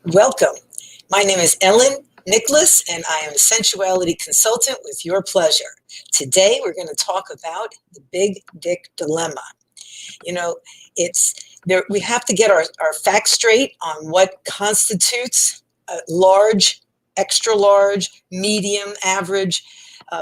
Welcome. My name is Ellen Nicholas, and I am a sensuality consultant with your pleasure. Today, we're going to talk about the big dick dilemma. You know, it's there. We have to get our facts straight on what constitutes a large, extra large, medium, average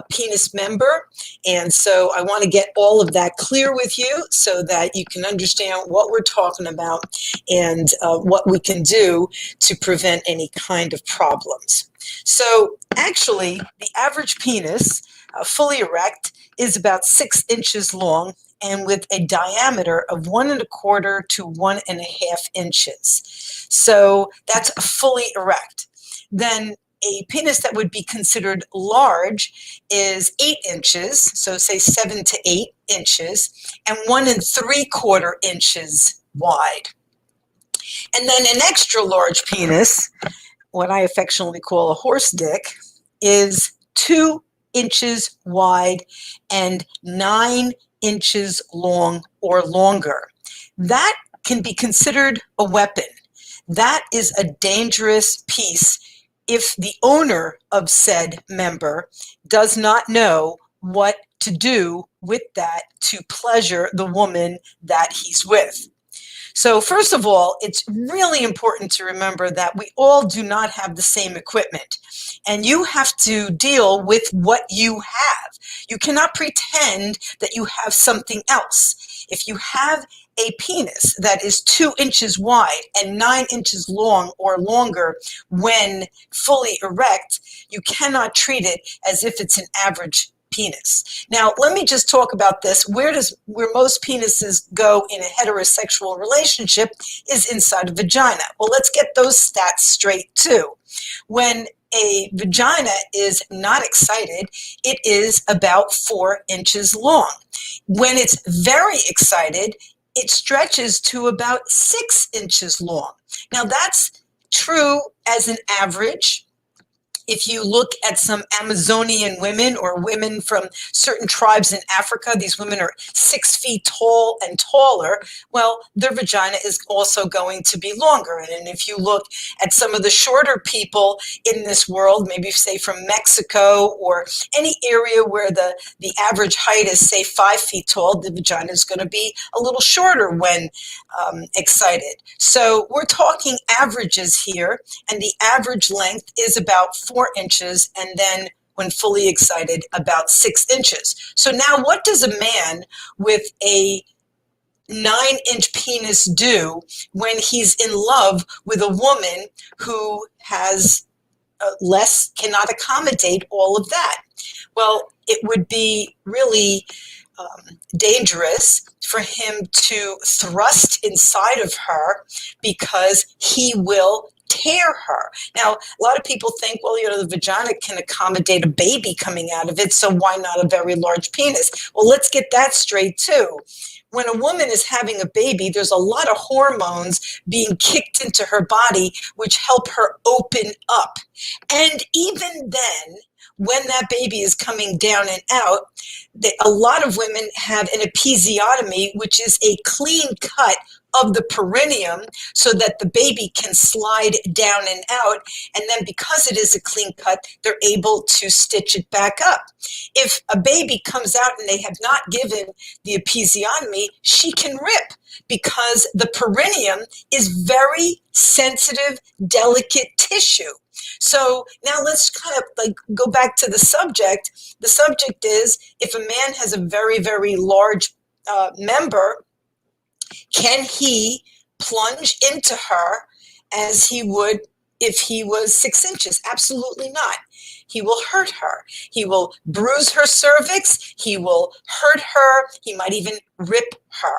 penis member. And so I want to get all of that clear with you so that you can understand what we're talking about and what we can do to prevent any kind of problems. So actually, the average penis, fully erect, is about 6 inches long and with a diameter of 1.25 to 1.5 inches. So that's fully erect. Then a penis that would be considered large is 8 inches, so say 7 to 8 inches, and 1.75 inches wide. And then an extra large penis, what I affectionately call a horse dick, is 2 inches wide and 9 inches long or longer. That can be considered a weapon. That is a dangerous piece if the owner of said member does not know what to do with that to pleasure the woman that he's with. So first of all, it's really important to remember that we all do not have the same equipment, and you have to deal with what you have. You cannot pretend that you have something else. If you have a penis that is 2 inches wide and 9 inches long or longer when fully erect, you cannot treat it as if it's an average penis. Now, let me just talk about this. Where most penises go in a heterosexual relationship is inside a vagina. Well, let's get those stats straight too. When a vagina is not excited, it is about 4 inches long. When it's very excited, it stretches to about 6 inches long. Now, that's true as an average. If you look at some Amazonian women or women from certain tribes in Africa, these women are 6 feet tall and taller. Well, their vagina is also going to be longer. And if you look at some of the shorter people in this world, maybe say from Mexico or any area where the average height is, say, 5 feet tall, the vagina is going to be a little shorter when excited. So we're talking averages here, and the average length is about 4 inches, and then when fully excited, about 6 inches. So now what does a man with a 9-inch penis do when he's in love with a woman who has less, cannot accommodate all of that? Well, it would be really dangerous for him to thrust inside of her because he will tear her. Now, a lot of people think, well, the vagina can accommodate a baby coming out of it, so why not a very large penis? Well, let's get that straight too. When a woman is having a baby, there's a lot of hormones being kicked into her body which help her open up. And even then, when that baby is coming down and out, a lot of women have an episiotomy, which is a clean cut of the perineum so that the baby can slide down and out. And then because it is a clean cut, they're able to stitch it back up. If a baby comes out and they have not given the episiotomy, she can rip because the perineum is very sensitive, delicate tissue. So now let's kind of go back to the subject. The subject is, if a man has a very, very large member, can he plunge into her as he would if he was 6 inches? Absolutely not. He will hurt her. He will bruise her cervix. He will hurt her. He might even rip her.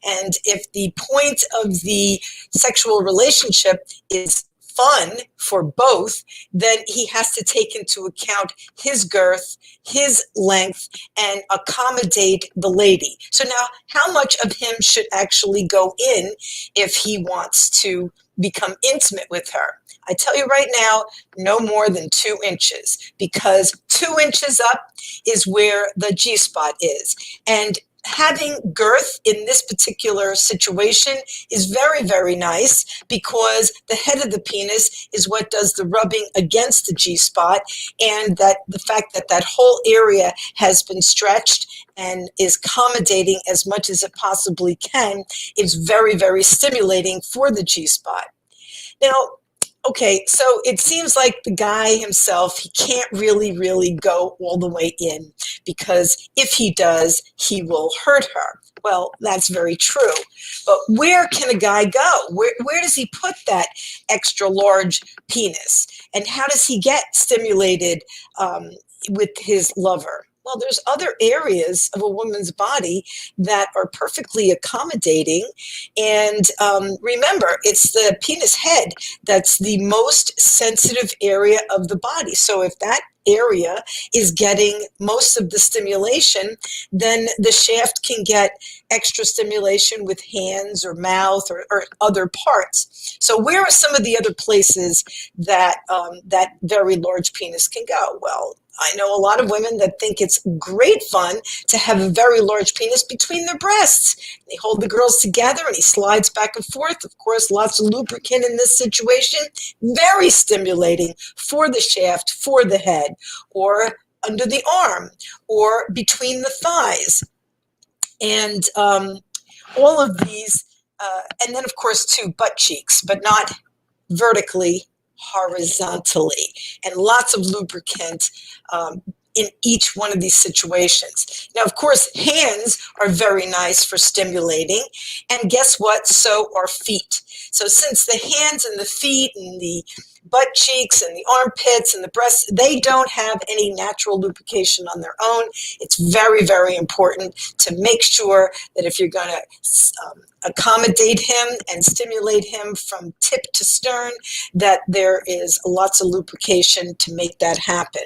And if the point of the sexual relationship is fun for both, then he has to take into account his girth, his length, and accommodate the lady. So now, how much of him should actually go in if he wants to become intimate with her? I tell you right now, no more than 2 inches, because 2 inches up is where the G-spot is. And having girth in this particular situation is very, very nice because the head of the penis is what does the rubbing against the G-spot, and that the fact that that whole area has been stretched and is accommodating as much as it possibly can is very, very stimulating for the G-spot. Now, okay, so it seems like the guy himself, he can't really go all the way in because if he does, he will hurt her. Well, that's very true. But where can a guy go? Where does he put that extra large penis? And how does he get stimulated with his lover? Well, there's other areas of a woman's body that are perfectly accommodating. And remember, it's the penis head that's the most sensitive area of the body. So if that area is getting most of the stimulation, then the shaft can get extra stimulation with hands or mouth or other parts. So where are some of the other places that that very large penis can go? Well, I know a lot of women that think it's great fun to have a very large penis between their breasts. They hold the girls together and he slides back and forth. Of course, lots of lubricant in this situation. Very stimulating for the shaft, for the head, or under the arm, or between the thighs. And all of these, and then of course too, butt cheeks, but not vertically, horizontally, and lots of lubricant in each one of these situations. Now, of course, hands are very nice for stimulating, and guess what? So are feet. So since the hands and the feet and the butt cheeks and the armpits and the breasts, they don't have any natural lubrication on their own. It's very, very important to make sure that if you're going to accommodate him and stimulate him from tip to stern, that there is lots of lubrication to make that happen.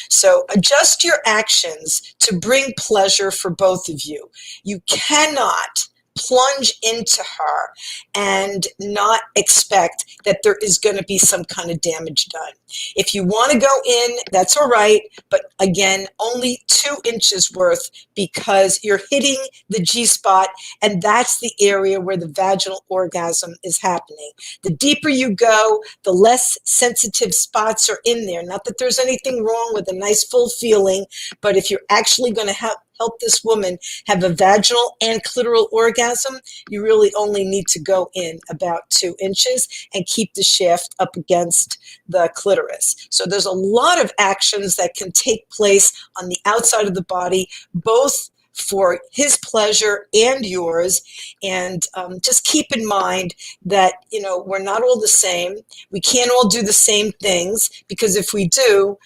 So adjust your actions to bring pleasure for both of you. You cannot plunge into her and not expect that there is going to be some kind of damage done. If you want to go in, that's all right, but again, only 2 inches worth because you're hitting the G-spot, and that's the area where the vaginal orgasm is happening. The deeper you go, the less sensitive spots are in there. Not that there's anything wrong with a nice full feeling, but if you're actually going to help this woman have a vaginal and clitoral orgasm, you really only need to go in about 2 inches and keep the shaft up against the clitoris. So there's a lot of actions that can take place on the outside of the body, both for his pleasure and yours. And just keep in mind that, you know, we're not all the same. We can't all do the same things, because if we do,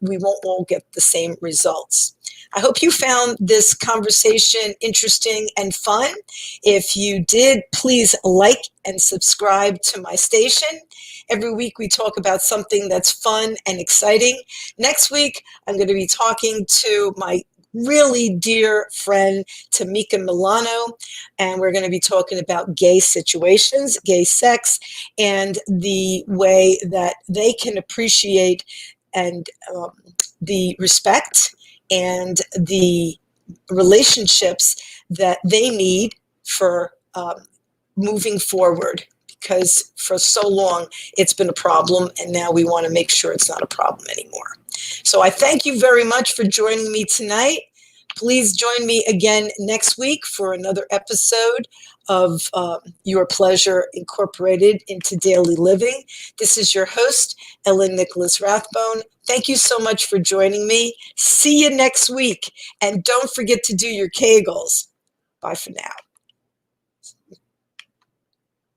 we won't all get the same results. I hope you found this conversation interesting and fun. If you did, please like and subscribe to my station. Every week we talk about something that's fun and exciting. Next week, I'm going to be talking to my really dear friend, Tamika Milano, and we're going to be talking about gay situations, gay sex, and the way that they can appreciate and the respect and the relationships that they need for moving forward, because for so long it's been a problem, and now we want to make sure it's not a problem anymore. So I thank you very much for joining me tonight. Please join me again next week for another episode of Your Pleasure Incorporated into Daily Living. This is your host, Ellen Nicholas Rathbone. Thank you so much for joining me. See you next week. And don't forget to do your Kegels. Bye for now.